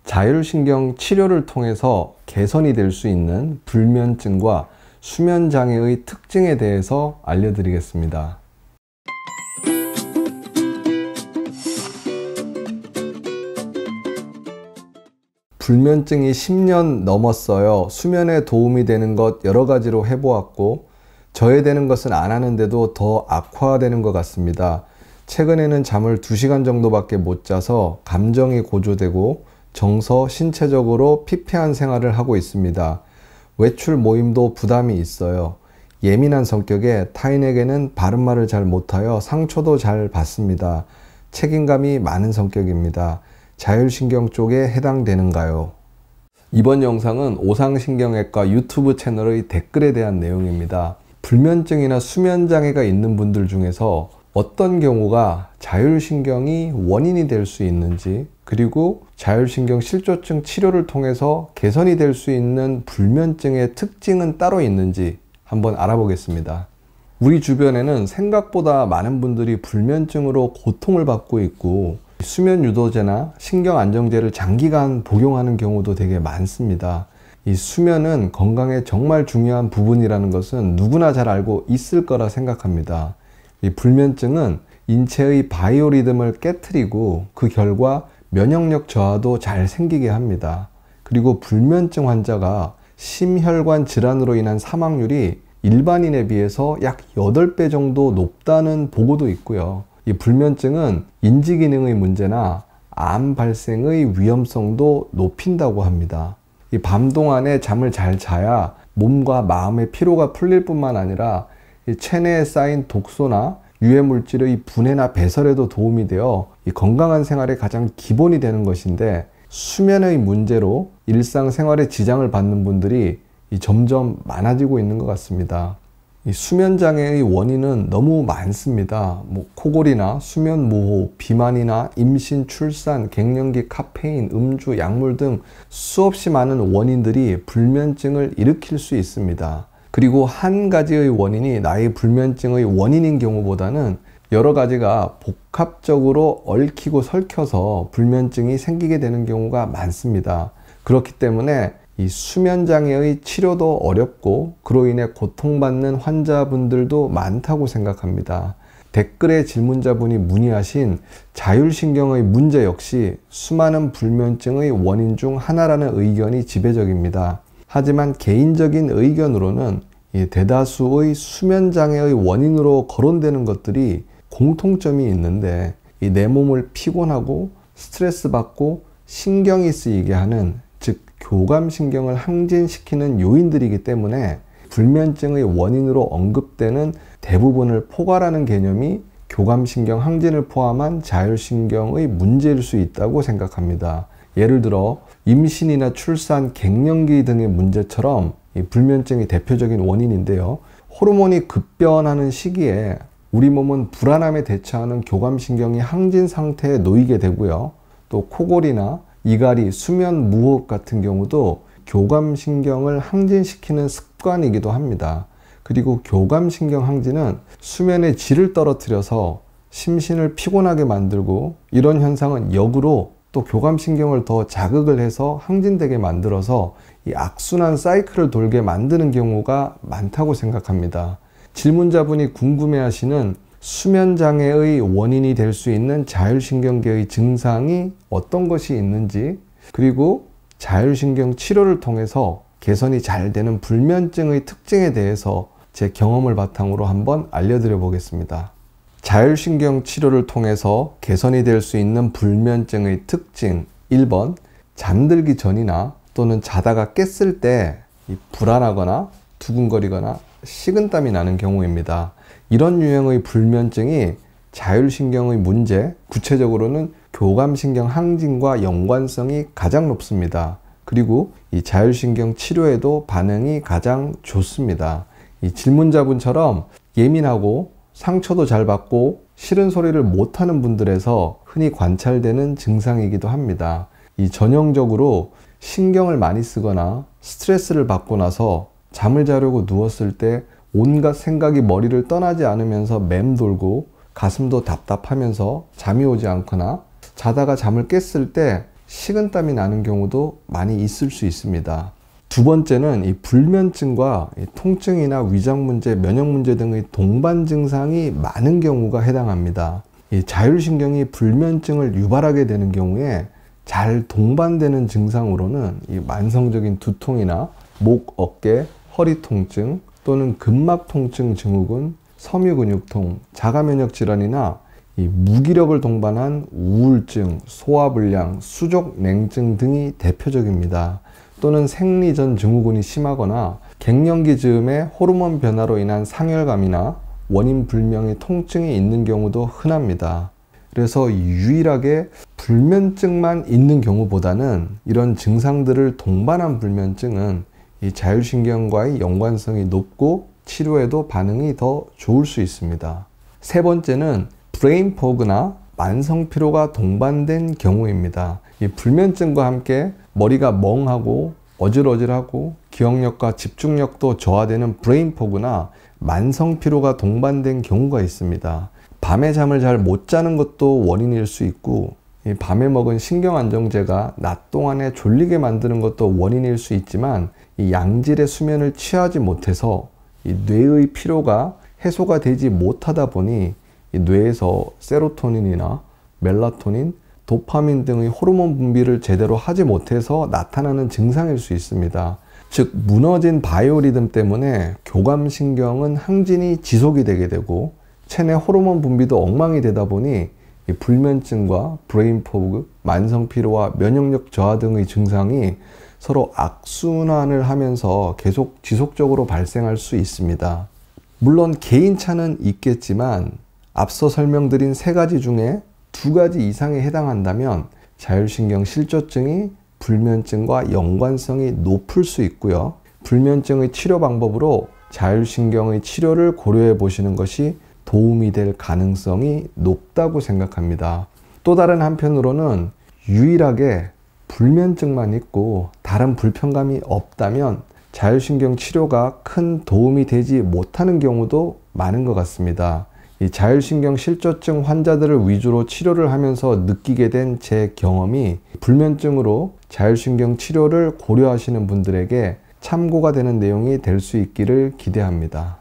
자율신경 치료를 통해서 개선이 될 수 있는 불면증과 수면장애의 특징에 대해서 알려드리겠습니다. 불면증이 10년 넘었어요. 수면에 도움이 되는 것 여러 가지로 해보았고 저해되는 것은 안 하는데도 더 악화되는 것 같습니다. 최근에는 잠을 2시간 정도밖에 못 자서 감정이 고조되고 정서, 신체적으로 피폐한 생활을 하고 있습니다. 외출 모임도 부담이 있어요. 예민한 성격에 타인에게는 바른 말을 잘 못하여 상처도 잘 받습니다. 책임감이 많은 성격입니다. 자율신경 쪽에 해당되는가요? 이번 영상은 오상신경외과 유튜브 채널의 댓글에 대한 내용입니다. 불면증이나 수면장애가 있는 분들 중에서 어떤 경우가 자율신경이 원인이 될 수 있는지, 그리고 자율신경 실조증 치료를 통해서 개선이 될 수 있는 불면증의 특징은 따로 있는지 한번 알아보겠습니다. 우리 주변에는 생각보다 많은 분들이 불면증으로 고통을 받고 있고 수면 유도제나 신경 안정제를 장기간 복용하는 경우도 되게 많습니다. 이 수면은 건강에 정말 중요한 부분이라는 것은 누구나 잘 알고 있을 거라 생각합니다. 이 불면증은 인체의 바이오리듬을 깨트리고 그 결과 면역력 저하도 잘 생기게 합니다. 그리고 불면증 환자가 심혈관 질환으로 인한 사망률이 일반인에 비해서 약 8배 정도 높다는 보고도 있고요. 이 불면증은 인지기능의 문제나 암 발생의 위험성도 높인다고 합니다. 이 밤 동안에 잠을 잘 자야 몸과 마음의 피로가 풀릴 뿐만 아니라 이 체내에 쌓인 독소나 유해물질의 분해나 배설에도 도움이 되어 이 건강한 생활의 가장 기본이 되는 것인데, 수면의 문제로 일상생활에 지장을 받는 분들이 점점 많아지고 있는 것 같습니다. 이 수면장애의 원인은 너무 많습니다. 코골이나 수면무호, 비만이나 임신, 출산, 갱년기, 카페인, 음주, 약물 등 수없이 많은 원인들이 불면증을 일으킬 수 있습니다. 그리고 한 가지의 원인이 나의 불면증의 원인인 경우보다는 여러 가지가 복합적으로 얽히고 설켜서 불면증이 생기게 되는 경우가 많습니다. 그렇기 때문에 이 수면장애의 치료도 어렵고 그로 인해 고통받는 환자분들도 많다고 생각합니다. 댓글에 질문자분이 문의하신 자율신경의 문제 역시 수많은 불면증의 원인 중 하나라는 의견이 지배적입니다. 하지만 개인적인 의견으로는 이 대다수의 수면장애의 원인으로 거론되는 것들이 공통점이 있는데, 이 내 몸을 피곤하고 스트레스 받고 신경이 쓰이게 하는, 즉 교감신경을 항진시키는 요인들이기 때문에 불면증의 원인으로 언급되는 대부분을 포괄하는 개념이 교감신경 항진을 포함한 자율신경의 문제일 수 있다고 생각합니다. 예를 들어 임신이나 출산, 갱년기 등의 문제처럼 이 불면증이 대표적인 원인인데요. 호르몬이 급변하는 시기에 우리 몸은 불안함에 대처하는 교감신경이 항진 상태에 놓이게 되고요. 또 코골이나 이갈이, 수면 무호흡 같은 경우도 교감신경을 항진시키는 습관이기도 합니다. 그리고 교감신경 항진은 수면의 질을 떨어뜨려서 심신을 피곤하게 만들고, 이런 현상은 역으로 또 교감신경을 더 자극을 해서 항진되게 만들어서 이 악순환 사이클을 돌게 만드는 경우가 많다고 생각합니다. 질문자분이 궁금해하시는 수면장애의 원인이 될 수 있는 자율신경계의 증상이 어떤 것이 있는지, 그리고 자율신경 치료를 통해서 개선이 잘 되는 불면증의 특징에 대해서 제 경험을 바탕으로 한번 알려드려 보겠습니다. 자율신경 치료를 통해서 개선이 될 수 있는 불면증의 특징 1번, 잠들기 전이나 또는 자다가 깼을 때 불안하거나 두근거리거나 식은땀이 나는 경우입니다. 이런 유형의 불면증이 자율신경의 문제, 구체적으로는 교감신경 항진과 연관성이 가장 높습니다. 그리고 이 자율신경 치료에도 반응이 가장 좋습니다. 이 질문자분처럼 예민하고 상처도 잘 받고 싫은 소리를 못하는 분들에서 흔히 관찰되는 증상이기도 합니다. 이 전형적으로 신경을 많이 쓰거나 스트레스를 받고 나서 잠을 자려고 누웠을 때 온갖 생각이 머리를 떠나지 않으면서 맴돌고 가슴도 답답하면서 잠이 오지 않거나, 자다가 잠을 깼을 때 식은땀이 나는 경우도 많이 있을 수 있습니다. 두 번째는 이 불면증과 이 통증이나 위장 문제, 면역 문제 등의 동반 증상이 많은 경우가 해당합니다. 이 자율신경이 불면증을 유발하게 되는 경우에 잘 동반되는 증상으로는 이 만성적인 두통이나 목, 어깨, 허리 통증 또는 근막 통증 증후군, 섬유근육통, 자가면역 질환이나 이 무기력을 동반한 우울증, 소화불량, 수족냉증 등이 대표적입니다. 또는 생리전 증후군이 심하거나 갱년기 즈음에 호르몬 변화로 인한 상열감이나 원인 불명의 통증이 있는 경우도 흔합니다. 그래서 유일하게 불면증만 있는 경우보다는 이런 증상들을 동반한 불면증은 이 자율신경과의 연관성이 높고 치료에도 반응이 더 좋을 수 있습니다. 세 번째는 브레인 포그나 만성 피로가 동반된 경우입니다. 이 불면증과 함께 머리가 멍하고 어질어질하고 기억력과 집중력도 저하되는 브레인 포그나 만성 피로가 동반된 경우가 있습니다. 밤에 잠을 잘 못 자는 것도 원인일 수 있고 밤에 먹은 신경안정제가 낮 동안에 졸리게 만드는 것도 원인일 수 있지만 이 양질의 수면을 취하지 못해서 이 뇌의 피로가 해소가 되지 못하다 보니 이 뇌에서 세로토닌이나 멜라토닌, 도파민 등의 호르몬 분비를 제대로 하지 못해서 나타나는 증상일 수 있습니다. 즉 무너진 바이오리듬 때문에 교감신경은 항진이 지속이 되게 되고 체내 호르몬 분비도 엉망이 되다 보니 이 불면증과 브레인 포그, 만성 피로와 면역력 저하 등의 증상이 서로 악순환을 하면서 계속 지속적으로 발생할 수 있습니다. 물론 개인차는 있겠지만 앞서 설명드린 세 가지 중에 두 가지 이상에 해당한다면 자율신경 실조증이 불면증과 연관성이 높을 수 있고요. 불면증의 치료 방법으로 자율신경의 치료를 고려해 보시는 것이 도움이 될 가능성이 높다고 생각합니다. 또 다른 한편으로는 유일하게 불면증만 있고 다른 불편감이 없다면 자율신경 치료가 큰 도움이 되지 못하는 경우도 많은 것 같습니다. 이 자율신경 실조증 환자들을 위주로 치료를 하면서 느끼게 된 제 경험이 불면증으로 자율신경 치료를 고려하시는 분들에게 참고가 되는 내용이 될 수 있기를 기대합니다.